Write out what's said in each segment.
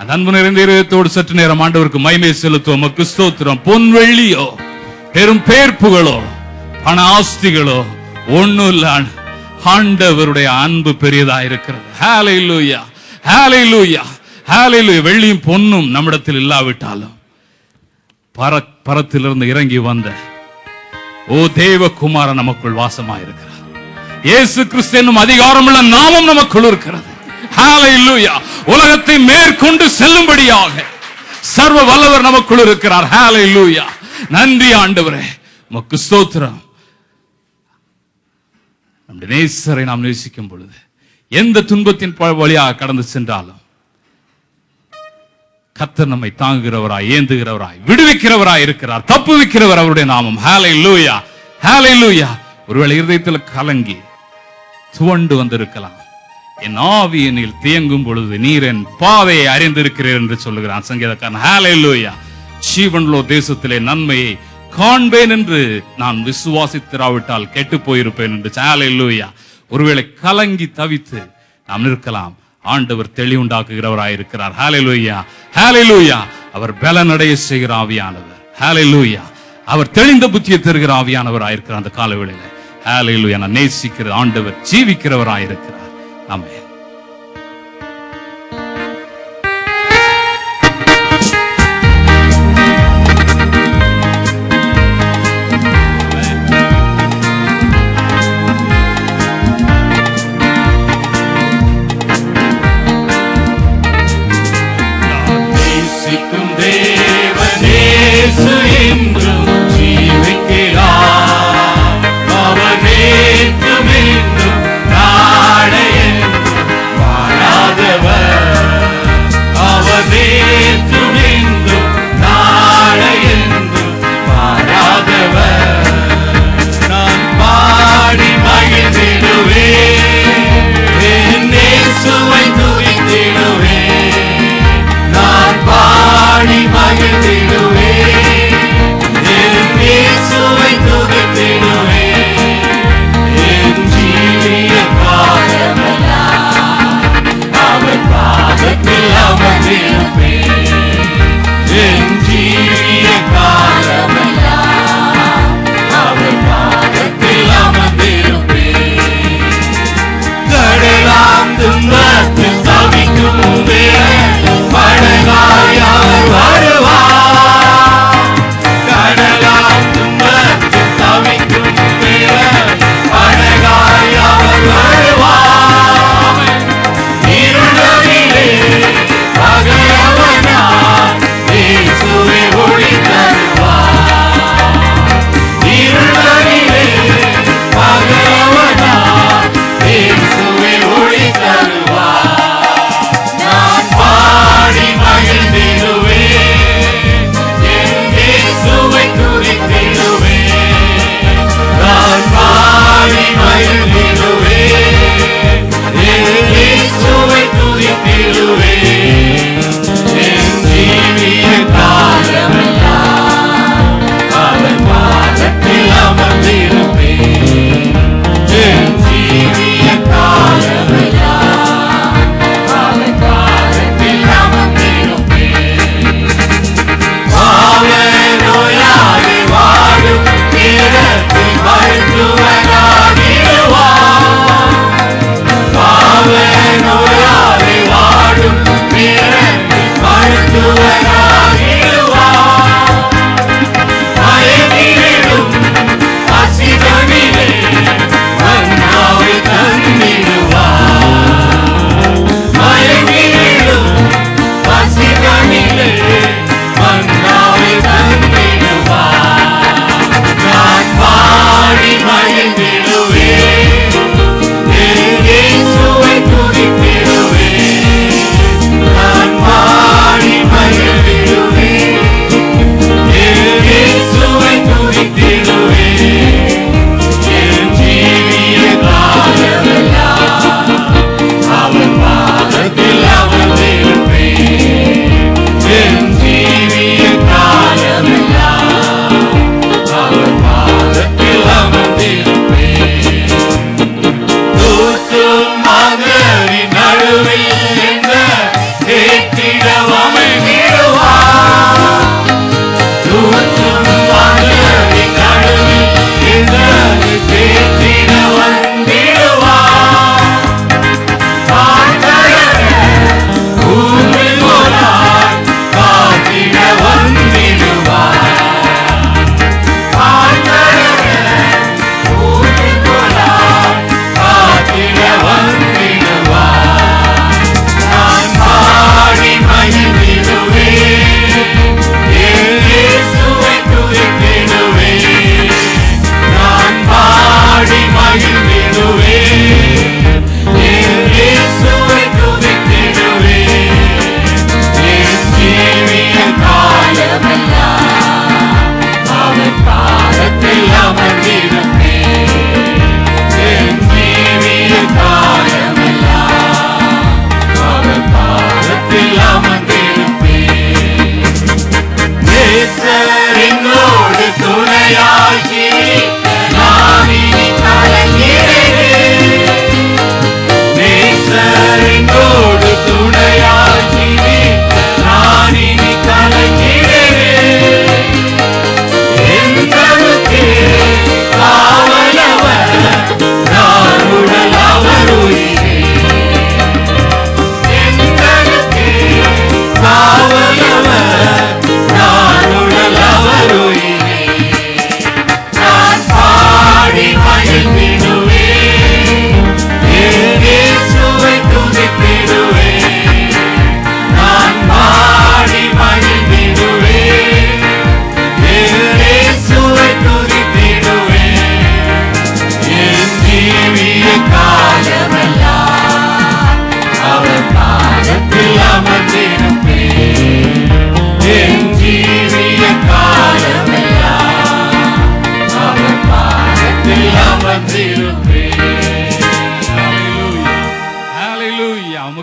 அந்த அன்பு நிறைந்த இதயத்தோடு சற்று நேரம் ஆண்டவருக்கு மகிமை செலுத்துவோம். உமக்கு ஸ்தோத்திரம். பொன் வெள்ளியோ பெரும் பேர்ப்புகளோ பண ஆஸ்திகளோ ஒண்ணும் இல்ல, ஆண்டவருடைய அன்பு பெரியதா இருக்கிறது. ஹல்லேலூயா, ஹல்லேலூயா, ஹல்லேலூயா. வெள்ளியும் பொன்னும் நம்மிடத்தில் இல்லாவிட்டாலும் பரத்திலிருந்து இறங்கி வந்த ஓ தேவகுமாரன் நமக்குள் வாசமாயிருக்கிறார். இயேசு கிறிஸ்து என்னும் அதிகாரமுள்ள நாமம் நமக்குள் இருக்கிறது. ஹல்லேலூயா. உலகத்தை மேற்கொண்டு செல்லும்படியாக சர்வ வல்லவர் நமக்குள் இருக்கிறார். ஹல்லேலூயா. நன்றி ஆண்டவரே, உமக்கு ஸ்தோத்திரம். நம்முடைய நேசரை நாம் நேசிக்கும் பொழுது எந்த துன்பத்தின் வழியாக கடந்து சென்றாலும் கர்த்தர் நம்மை தாங்குகிறவராய், ஏந்துகிறவராய், விடுவிக்கிறவராய் இருக்கிறார். தப்புவிக்கிறவர் அவருடைய நாமம். ஹல்லேலூயா, ஹல்லேலூயா. ஒருவேளை இருதயத்தில் கலங்கி துவண்டு வந்திருக்கலாம். என் ஆவியினில் தேங்கும் பொழுது நீர் என் பாதையை அறிந்திருக்கிறீர் என்று சொல்லுகிறான் சங்கீதக்காரன். ஹல்லேலூயா. ஜீவனுள்ள தேசத்திலே நன்மையை காண்பேன் என்று நான் விசுவாசித்திராவிட்டால் கெட்டு போயிருப்பேன் என்று. ஹல்லேலூயா. ஒருவேளை கலங்கி தவித்து நாம் நிற்கலாம். ஆண்டவர் தெளிவுண்டாக்குகிறவராயிருக்கிறார். ஹல்லேலூயா, ஹல்லேலூயா. அவர் பலனடைய செய்கிற ஆவியானவர். ஹல்லேலூயா. அவர் தெளிந்த புத்தியை தருகிற ஆவியானவராயிருக்கிறார். அந்த காலவேளையில ஹல்லேலூயா. நான் நேசிக்கிற ஆண்டவர் ஜீவிக்கிறவராயிருக்கிறார். ஆமென். மகிழ்ந்திடுவேன், என் இயேசுவை துதித்திடுவேன்.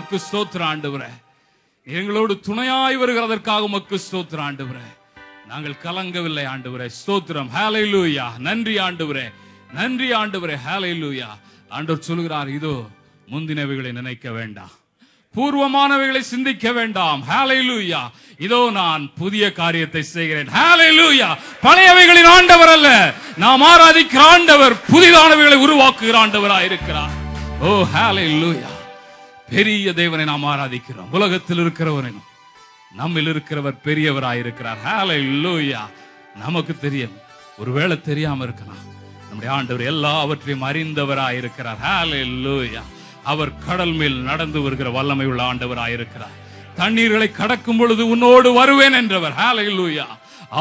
உமக்கு ஸ்தோத்திரம் ஆண்டவரே. எங்களோடு துணையாய் வருகிறதற்காக உமக்கு ஸ்தோத்திரம் ஆண்டவரே. நாங்கள் கலங்கவில்லை ஆண்டவரே. ஸ்தோத்திரம். ஹல்லேலூயா. நன்றி ஆண்டவரே, நன்றி ஆண்டவரே. ஹல்லேலூயா. ஆண்டவர் சொல்கிறார், இதோ முந்தினவைகளை நினைக்க வேண்டாம், பூர்வமானவைகளை சிந்திக்க வேண்டாம். ஹல்லேலூயா. இதோ நான் புதிய காரியத்தை செய்கிறேன். ஹல்லேலூயா. பழையவைகளின் ஆண்டவர் அல்ல, நாம் ஆராதிக்கிற ஆண்டவர் புதிதானவைகளை உருவாக்குகிற ஆண்டவராய் இருக்கிறார். ஓ ஹல்லேலூயா. பெரிய தேவனை நாம் ஆராதிக்கிறோம். உலகத்தில் இருக்கிறவனும் நம்மில் இருக்கிறவர் பெரியவராயிருக்கிறார். ஹல்லேலூயா. நமக்கு தெரியும், ஒருவேளை தெரியாம இருக்கலாம், நம்முடைய ஆண்டவர் எல்லாவற்றையும் அறிந்தவராயிருக்கிறார். ஹல்லேலூயா. அவர் கடல் மேல் நடந்து வருகிற வல்லமை உள்ள ஆண்டவராயிருக்கிறார். தண்ணீர்களை கடக்கும் பொழுது உன்னோடு வருவேன் என்றவர். ஹல்லேலூயா.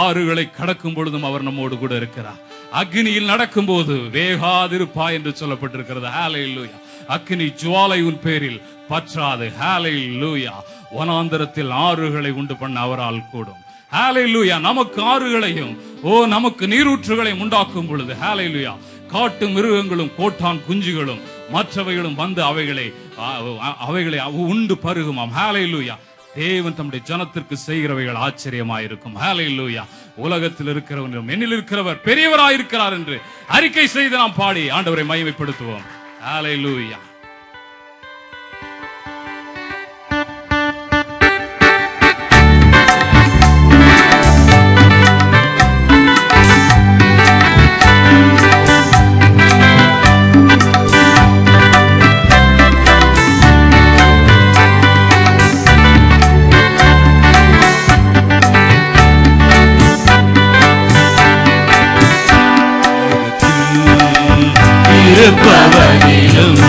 ஆறுகளை கடக்கும் பொழுதும் அவர் நம்மோடு கூட இருக்கிறார். அக்னியில் நடக்கும் போது வேகாதிருப்பா என்று சொல்லப்பட்டிருக்கிறது. ஹல்லேலூயா. அக்னி ஜுவாலை உன் பேரில் பற்றாது. ஹல்லேலூயா. வனாந்தரத்தில் ஆறுகளை உண்டு பண்ண அவரால் கூடும். ஹல்லேலூயா. நமக்கு ஆறுகளையும் நமக்கு நீரூற்றுகளையும் உண்டாக்கும் பொழுது ஹல்லேலூயா, காட்டு மிருகங்களும் கோட்டான் குஞ்சுகளும் மற்றவைகளும் வந்து அவைகளை உண்டு பருகுமாம். ஹல்லேலூயா. தேவன் தம்முடைய ஜனத்திற்கு செய்கிறவைகள் ஆச்சரியமாயிருக்கும். ஹல்லேலூயா. உலகத்தில் இருக்கிறவர்களும் என்னில் இருக்கிறவர் பெரியவராயிருக்கிறார் என்று அறிக்கை செய்து நாம் பாடி ஆண்டவரை மகிமைப்படுத்துவோம். ஹல்லேலூயா. இருப்பவனிலும்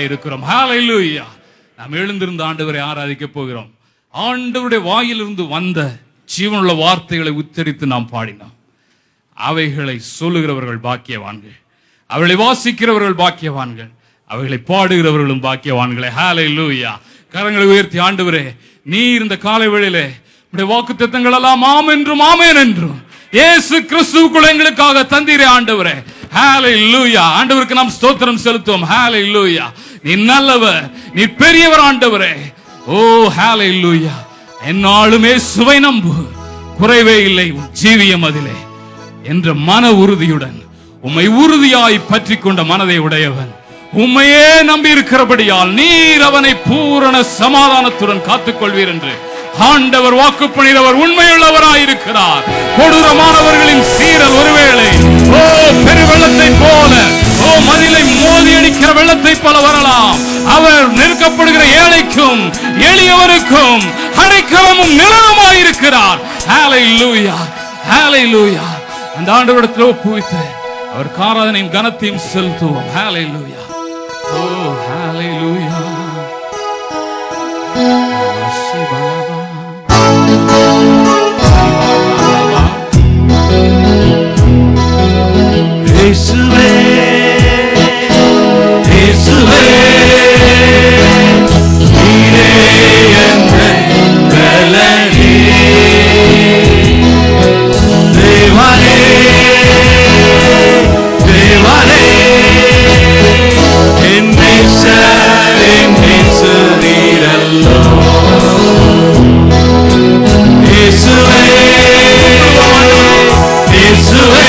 இருக்கிறோம். ஹல்லேலூயா. நாம் எழுந்திருந்த ஆண்டவரை ஆராதிக்க போகிறோம். ஆண்டவருடைய வாயிலிருந்து வந்த ஜீவனுள்ள வார்த்தைகளை உச்சரித்து நாம் பாடினோம். அவைகளை சொல்லுகிறவர்கள் பாக்கியவான்கள், அவளை வாசிக்கிறவர்கள் பாக்கியவான்கள், அவைகளை பாடுகிறவர்களும் பாக்கியவான்களே. ஹல்லேலூயா. கரங்களை உயர்த்தி, ஆண்டவரே, நீர் இந்த காலை வேளையிலே உம்முடைய வாக்குத்தத்தங்கள் எல்லாம் ஆம் என்றும் ஆமென் என்றும் இயேசு கிறிஸ்துவுக்குள் எங்களுக்காக தந்தீரே ஆண்டவரே. ஹல்லேலூயா. ஆண்டவருக்கு நாம் ஸ்தோத்திரம் செலுத்துவோம். ஹல்லேலூயா. நீ நல்லவர், நீ பெரியவர் ஆண்டவரே. ஓ ஹல்லேலூயா. என்னாலுமே சுவை நம்பு, குறைவே இல்லை உன் ஜீவியம் அதிலே என்ற மன உறுதியுடன் உம்மை உறுதியாய் பற்றி கொண்ட மனதை உடையவன், உம்மையே நம்பி இருக்கிறபடியால் நீர் அவனை பூரண சமாதானத்துடன் காத்துக்கொள்வீர் என்று ஆண்டவர் வாக்கு பண்ணினவர் உண்மையுள்ளவராயிருக்கிறார். கொடூரமானவர்களின் சீரல் ஒருவேளை ஓ பெருவெள்ளத்தை போல, ஓ மதிலை மோதி அடிக்கிற வெள்ளத்தை போல வரலாம். அவர் நெருக்கப்படுகிற ஏழைக்கும் எளியவருக்கும் அடைக்கலமும் நிழலுமாயிருக்கிறார். ஹல்லேலூயா. ஹல்லேலூயா. அந்த ஆண்டவரிடத்தில் ஒப்புவித்து அவர் ஆராதனையும் கனத்தையும் செலுத்துவோம். ஹல்லேலூயா. ஓ ஹல்லேலூயா. இயேசுவே, இயேசுவே, நீரே எங்கள் பலனே. தேவனே, தேவனே, என் நேசர், என் நேசர் நீரல்லோ. இயேசுவே, இயேசுவே,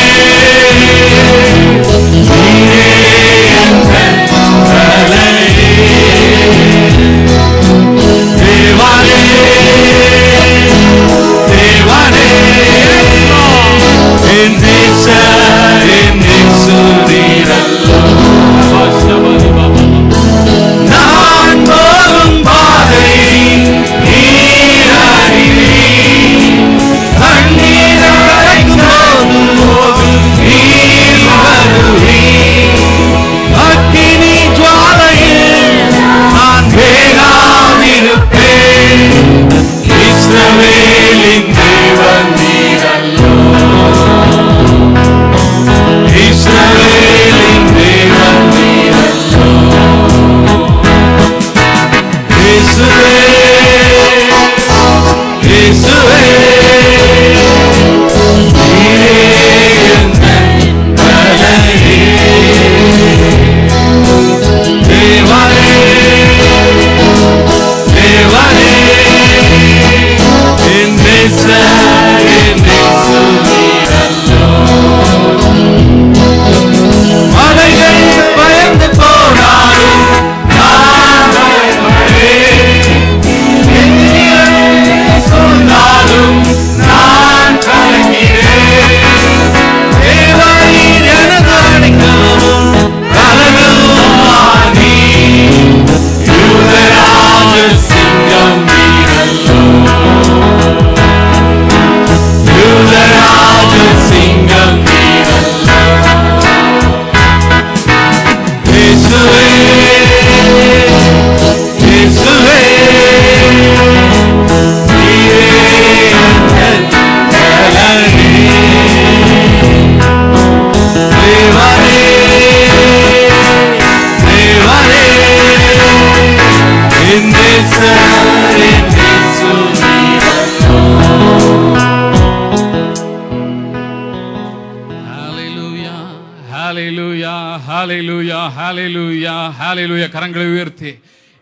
ஹல்லேலூயா. ஹல்லேலூயா. ஹல்லேலூயா. கரங்களை உயர்த்தி,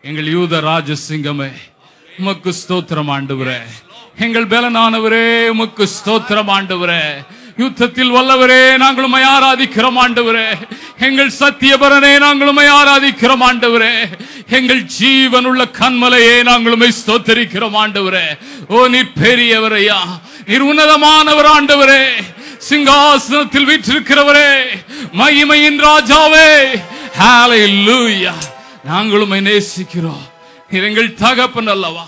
எங்கள் யூத ராஜசிங்கமே உமக்கு ஸ்தோத்திரம் ஆண்டவரே. எங்கள் பலனானவரே உமக்கு ஸ்தோத்திரம் ஆண்டவரே. யுத்தத்தில் வல்லவரே நாங்கள் உம்மை ஆராதிக்கிறோம் ஆண்டவரே. எங்கள் சத்தியபரனே நாங்கள் உம்மை ஆராதிக்கிறோம் ஆண்டவரே. எங்கள் ஜீவனுள்ள கன்மலையே நாங்கள் உம்மை ஸ்தோத்திரிக்கிறோம் ஆண்டவரே. ஓ நீர் பெரியவரையா, நீர் உன்னதமானவர் ஆண்டவரே. சிங்காசனத்தில் வீற்றிருக்கிறவரே, மகிமையின் ராஜாவே, ஹல்லேலூயா. நாங்கள் உம்மை நேசிக்கிறோம். நீர் எங்கள் தகப்பன் அல்லவா,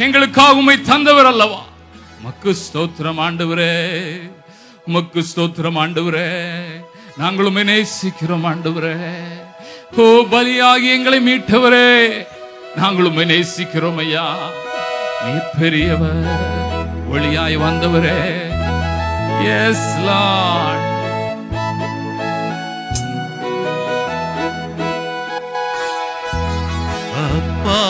எங்களுக்காக உம்மை தந்தவர் அல்லவா. உமக்கு ஸ்தோத்திரம் ஆண்டவரே, உமக்கு ஸ்தோத்திரம் ஆண்டவரே. நாங்கள் உம்மை நேசிக்கிறோம் ஆண்டவரே. ஓ பலியாகி எங்களை மீட்டவரே, நாங்கள் உம்மை நேசிக்கிறோம் ஐயா. நீ பெரியவர், ஒளியாய் வந்தவரே. Yes Lord. அப்பா